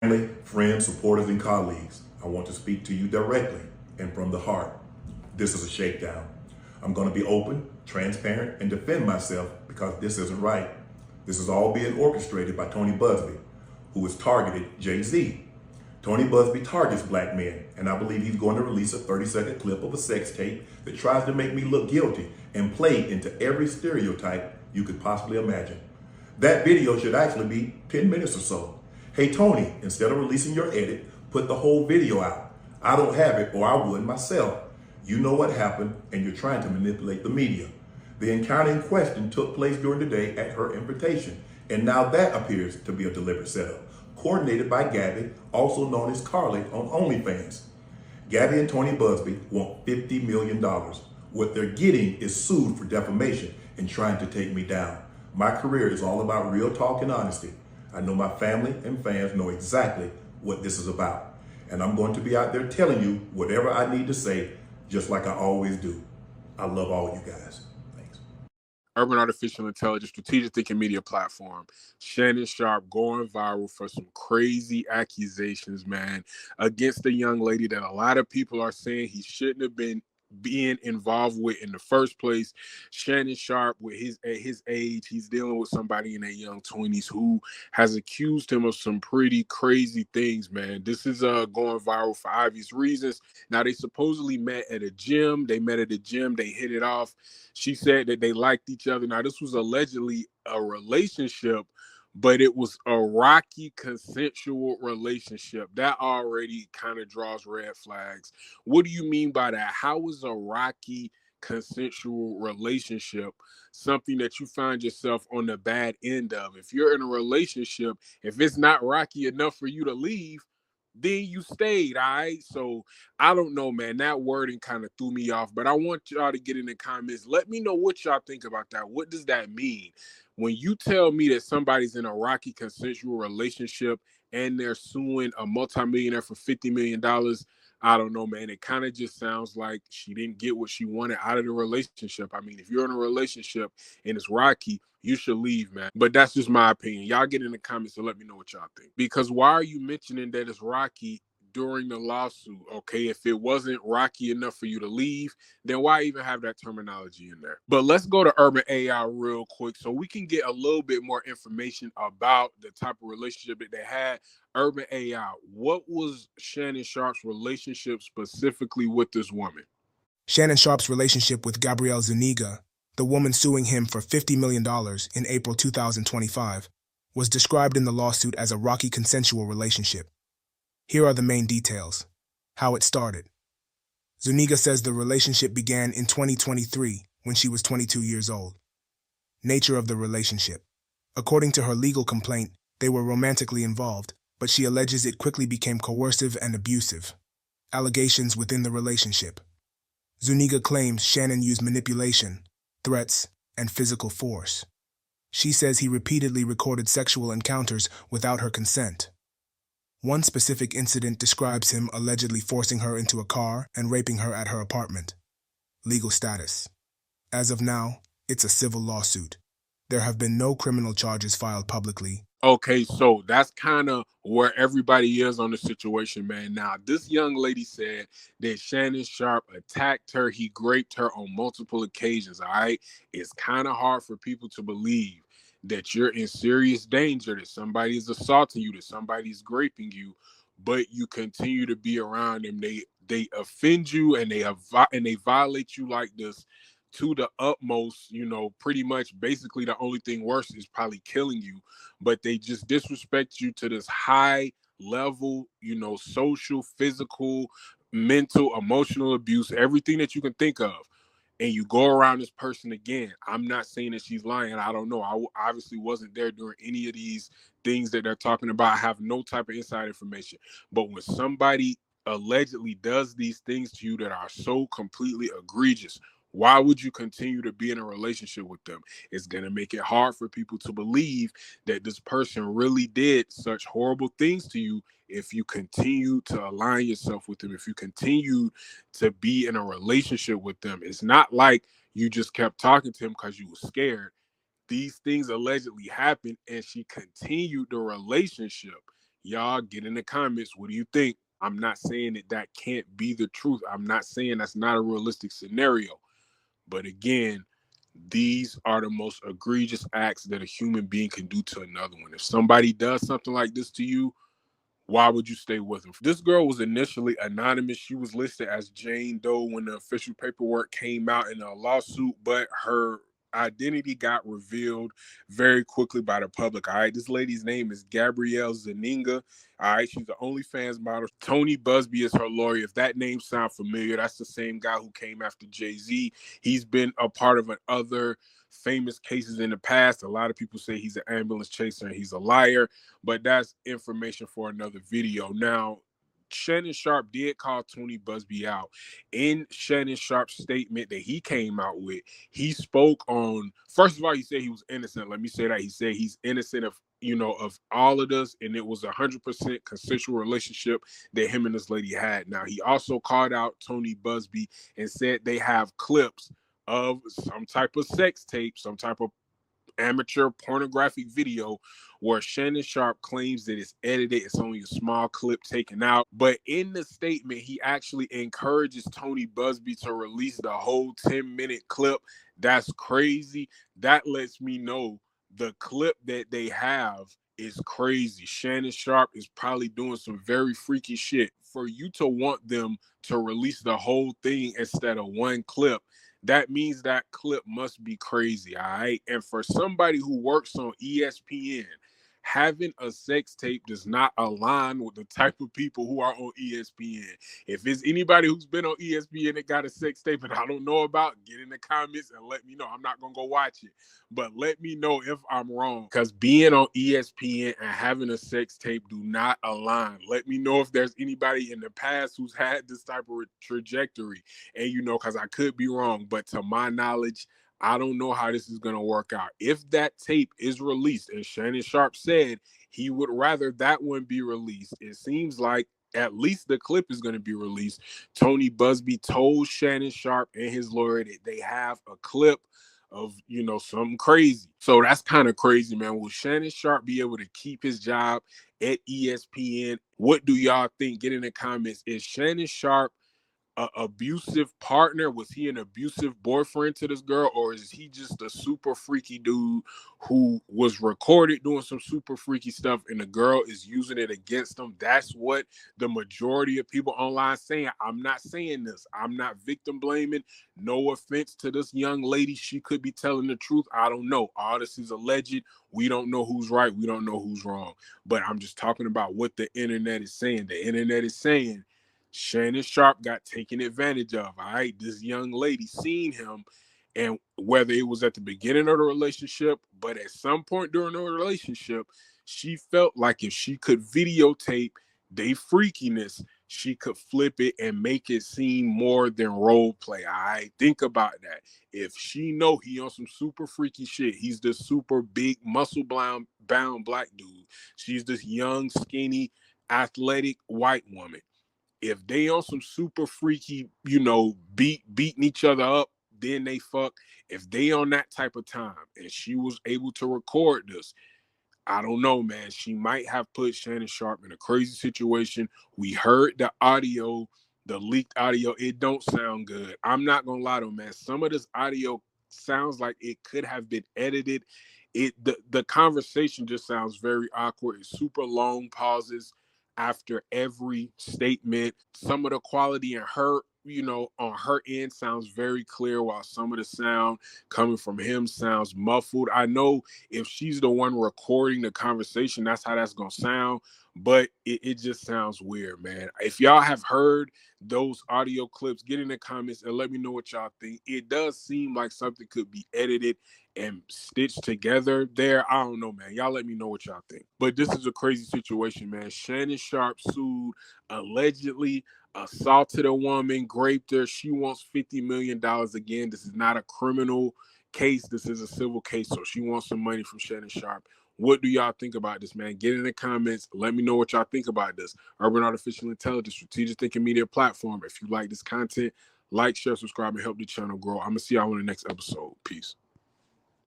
Family, friends, supporters, and colleagues, I want to speak to you directly and from the heart. This is a shakedown. I'm going to be open, transparent, and defend myself because this isn't right. This is all being orchestrated by Tony Buzbee, who has targeted Jay-Z. Tony Buzbee targets black men, and I believe he's going to release a 30-second clip of a sex tape that tries to make me look guilty and play into every stereotype you could possibly imagine. That video should actually be 10 minutes or so. Hey Tony, instead of releasing your edit, put the whole video out. I don't have it, or I would myself. You know what happened, and you're trying to manipulate the media. The encounter in question took place during the day at her invitation, and now that appears to be a deliberate setup, coordinated by Gabby, also known as Carly on OnlyFans. Gabby and Tony Buzbee want $50 million. What they're getting is sued for defamation and trying to take me down. My career is all about real talk and honesty. I know my family and fans know exactly what this is about. And I'm going to be out there telling you whatever I need to say, just like I always do. I love all you guys. Thanks. Urban Artificial Intelligence Strategic Thinking Media Platform. Shannon Sharpe going viral for some crazy accusations, man, against a young lady that a lot of people are saying he shouldn't have been being involved with in the first place. Shannon Sharpe, at his age, he's dealing with somebody in their young 20s who has accused him of some pretty crazy things, man. This is going viral for obvious reasons. Now, they supposedly met at a gym. They met at a gym. They hit it off. She said that they liked each other. Now, this was allegedly a relationship, but it was a rocky, consensual relationship. That already kind of draws red flags. What do you mean by that? How is a rocky, consensual relationship something that you find yourself on the bad end of? If you're in a relationship, if it's not rocky enough for you to leave, then you stayed, all right? So I don't know, man. That wording kind of threw me off, but I want y'all to get in the comments. Let me know what y'all think about that. What does that mean? When you tell me that somebody's in a rocky consensual relationship and they're suing a multimillionaire for $50 million, I don't know, man. It kind of just sounds like she didn't get what she wanted out of the relationship. I mean, if you're in a relationship and it's rocky, you should leave, man. But that's just my opinion. Y'all get in the comments and let me know what y'all think. Because why are you mentioning that it's rocky during the lawsuit? Okay, if it wasn't rocky enough for you to leave, then why even have that terminology in there? But let's go to Urban AI real quick so we can get a little bit more information about the type of relationship that they had. Urban AI, what was Shannon Sharpe's relationship specifically with this woman? Shannon Sharpe's relationship with Gabrielle Zuniga, the woman suing him for $50 million in April 2025, was described in the lawsuit as a rocky consensual relationship. Here are the main details. How it started. Zuniga says the relationship began in 2023 when she was 22 years old. Nature of the relationship. According to her legal complaint, they were romantically involved, but she alleges it quickly became coercive and abusive. Allegations within the relationship. Zuniga claims Shannon used manipulation, threats, and physical force. She says he repeatedly recorded sexual encounters without her consent. One specific incident describes him allegedly forcing her into a car and raping her at her apartment. Legal status. As of now, it's a civil lawsuit. There have been no criminal charges filed publicly. Okay, so that's kind of where everybody is on the situation, man. Now, this young lady said that Shannon Sharpe attacked her. He raped her on multiple occasions, all right? It's kind of hard for people to believe that you're in serious danger, that somebody is assaulting you, that somebody's raping you, but you continue to be around them. They offend you and they violate you like this to the utmost. Pretty much basically the only thing worse is probably killing you, but they just disrespect you to this high level, social, physical, mental, emotional abuse, everything that you can think of. And you go around this person again. I'm not saying that she's lying. I don't know. I obviously wasn't there during any of these things that they're talking about. I have no type of inside information. But when somebody allegedly does these things to you that are so completely egregious, why would you continue to be in a relationship with them? It's going to make it hard for people to believe that this person really did such horrible things to you if you continue to align yourself with them, if you continue to be in a relationship with them. It's not like you just kept talking to him because you were scared. These things allegedly happened and she continued the relationship. Y'all get in the comments. What do you think? I'm not saying that can't be the truth. I'm not saying that's not a realistic scenario. But again, these are the most egregious acts that a human being can do to another one. If somebody does something like this to you, why would you stay with him? This girl was initially anonymous. She was listed as Jane Doe when the official paperwork came out in a lawsuit, but her identity got revealed very quickly by the public. All right, this lady's name is Gabrielle Zaninga. All right, she's the OnlyFans model. Tony Buzbee is her lawyer. If that name sounds familiar, that's the same guy who came after Jay-Z. He's been a part of other famous cases in the past. A lot of people say he's an ambulance chaser and he's a liar, but that's information for another video. Now, Shannon Sharpe did call Tony Buzbee out. In Shannon Sharpe's statement that he came out with, he spoke on, first of all, he said he was innocent. Let me say that. He said he's innocent of, of all of this, and it was 100% consensual relationship that him and this lady had. Now, he also called out Tony Buzbee and said they have clips of some type of sex tape, some type of amateur pornographic video where Shannon Sharpe claims that it's edited. It's only a small clip taken out. But in the statement, he actually encourages Tony Buzbee to release the whole 10-minute clip. That's crazy. That lets me know the clip that they have is crazy. Shannon Sharpe is probably doing some very freaky shit. For you to want them to release the whole thing instead of one clip, that means that clip must be crazy, all right? And for somebody who works on ESPN, having a sex tape does not align with the type of people who are on ESPN. If it's anybody who's been on ESPN that got a sex tape and I don't know about, get in the comments and let me know. I'm not going to go watch it, but let me know if I'm wrong, because being on ESPN and having a sex tape do not align. Let me know if there's anybody in the past who's had this type of trajectory, and because I could be wrong, but to my knowledge, I don't know how this is going to work out. If that tape is released, and Shannon Sharpe said he would rather that one be released, it seems like at least the clip is going to be released. Tony Buzbee told Shannon Sharpe and his lawyer that they have a clip of, something crazy. So that's kind of crazy, man. Will Shannon Sharpe be able to keep his job at ESPN? What do y'all think? Get in the comments. Is Shannon Sharpe abusive partner? Was he an abusive boyfriend to this girl, or is he just a super freaky dude who was recorded doing some super freaky stuff and the girl is using it against him? That's what the majority of people online saying. I'm not saying this. I'm not victim blaming. No offense to this young lady. She could be telling the truth. I don't know. All this is alleged. We don't know who's right. We don't know who's wrong. But I'm just talking about what the internet is saying. The internet is saying Shannon Sharpe got taken advantage of. All right, this young lady seen him, and whether it was at the beginning of the relationship, but at some point during the relationship, she felt like if she could videotape their freakiness, she could flip it and make it seem more than role play. All right, think about that. If she know he on some super freaky shit, he's this super big muscle bound black dude. She's this young, skinny, athletic white woman. If they on some super freaky, beating each other up, then they fuck. If they on that type of time and she was able to record this, I don't know, man. She might have put Shannon Sharpe in a crazy situation. We heard the audio, the leaked audio. It don't sound good. I'm not gonna lie though, man. Some of this audio sounds like it could have been edited. The conversation just sounds very awkward. It's super long pauses after every statement. Some of the quality in her, on her end sounds very clear, while some of the sound coming from him sounds muffled. I know if she's the one recording the conversation, that's how that's gonna sound, but it just sounds weird, man. If y'all have heard those audio clips, get in the comments and let me know what y'all think. It does seem like something could be edited and stitched together there. I don't know, man. Y'all let me know what y'all think. But this is a crazy situation, man. Shannon Sharpe sued, allegedly assaulted a woman, raped her. She wants $50 million again. This is not a criminal case. This is a civil case. So she wants some money from Shannon Sharpe. What do y'all think about this, man? Get in the comments. Let me know what y'all think about this. Urban Artificial Intelligence, strategic thinking media platform. If you like this content, like, share, subscribe, and help the channel grow. I'm going to see y'all in the next episode. Peace.